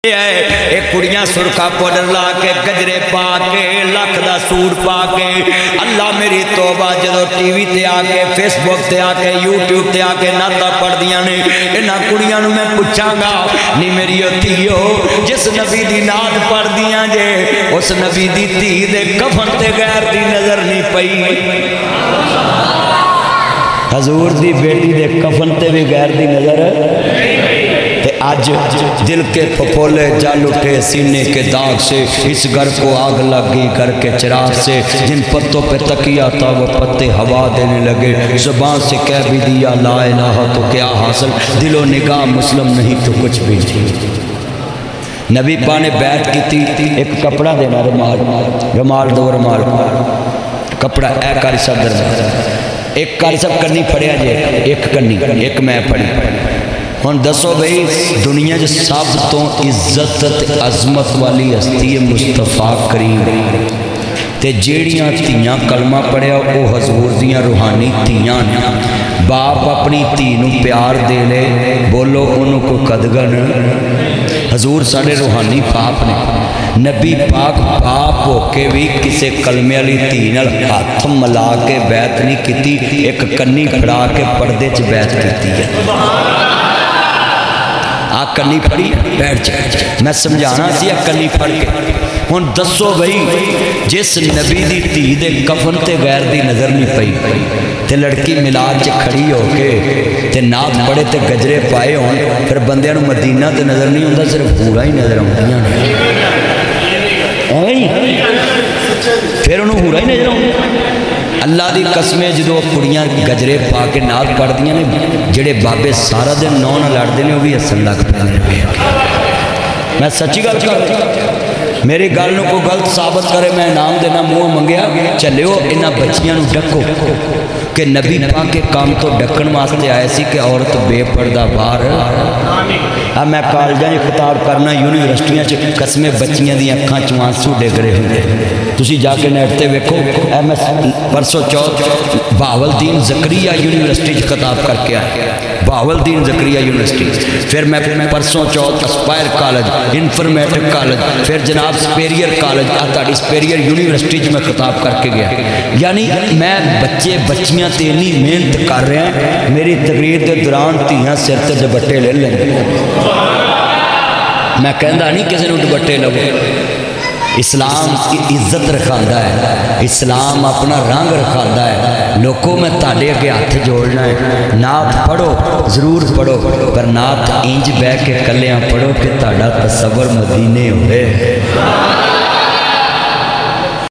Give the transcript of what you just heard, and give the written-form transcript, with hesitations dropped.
ایک کڑیاں سرخا پاؤڈر لا کے گجرے پا کے لکھ دا سوٹ پا کے اللہ میری توبہ جدو ٹی وی تے آ کے فیس بک تے آ کے یوٹیوب تے آ کے ناتا پڑھ دیاں نے انہاں کڑیاں نو میں پوچھاں گا نی میری تھیو جس نبی دی نعت پڑھ دیاں جے اس نبی دی تھی دے کفن تے غیر دی نظر نہیں پئی حضور دی بیٹی دے کفن تے بھی غیر دی نظر آج دل کے پھپولے جل اٹھے سینے کے داغ سے اس گھر کو آگ لگی گھر کے چراغ سے جن پتوں پہ تکیا تھا وہ پتے ہوا دینے لگے زبان سے کہہ بھی دیا لا الہ تو کیا حاصل دل و نگاہ مسلم نہیں تو کچھ بھی نہیں نبی پاک نے بیعت کی تھی ایک کپڑا دینا رمال دو رمال کپڑا اے کاری صاحب درد ایک کاری صاحب کرنی پڑیا جے ایک کرنی ایک میں پڑی ہن دسو بھئی دنیا جو سب تو عزت عظمت والی ہستی مصطفیٰ کریم تے جیڑیاں تیاں کلمہ پڑھیا او حضور دیاں روحانی تیاں باپ اپنی تینوں پیار دے لے بولو انہوں کو قدگن حضور ساڑھے روحانی باپ نے نبی پاک باپ ہو کے بھی کسے کلمے علی تینل ہاتھ ملا کے بیعت نہیں کیتی ایک کنی کھڑا کے پردے چ بیعت کیتی ہے کنی پڑی بیٹھ جائے میں سمجھانا سی کنی پڑ کے ہن دسو بھئی جس نبی دی تھی دے کفن تے غیر دی نظر نہیں پئی تے لڑکی ملاد چ کھڑی ہو کے تے نعت پڑھے تے گجرے پائے ہون پھر بندیاں نو مدینہ تے نظر نہیں ہوندا صرف پورا ہی نظر آندیاں پھر انہوں ہورا ہی نظر آؤں اللہ دی قسمیں جدو کڑیاں گجرے پا کے نعت پڑھ دیاں نے جڑے بابے سارا دن نو نہ لڑ دینے وہ بھی اصل لگ پہ میں سچی گل کر میری گل نو کو غلط ثابت کرے میں انعام دینا منہ منگیا چلیو انہاں بچیاں نو ڈکو کہ نبی پاک کے کام تو ڈکن واسطے آئے سی کہ عورت بے پردہ باہر میں کالجاں خطاب کرنا یونیورسٹیاں چ قسمیں بچیاں دی اکھاں چ آنسو ڈگ رہے ہوندے تسی جا کے نیٹ تے ویکھو میں پرسوں چوتھ بہاولدین زکریا یونیورسٹی چ خطاب کر کے آیا بہاولدین زکریا یونیورسٹی پھر میں پرسوں چوتھ اسپائر کالج انفارمیٹک کالج پھر جناب سپیریئر کالج تہاڈی سپیریئر یونیورسٹی چ میں خطاب کر کے گیا یعنی میں بچے بچیاں تے اتنی محنت کر رہے ہیں میری تقریر کے دوران تیاں سر تے دوپٹے لے لیں میں کہندا نہیں کسی نے دوپٹے لو اسلام کی عزت رکھاندا ہے اسلام اپنا رنگ رکھاندا ہے لوگوں میں تاڑے کے ہاتھ جوڑنا ہے نعت پڑھو ضرور پڑھو پر نعت انج بہ کے کلیاں پڑھو کہ تاڑا تصور مدینے ہوئے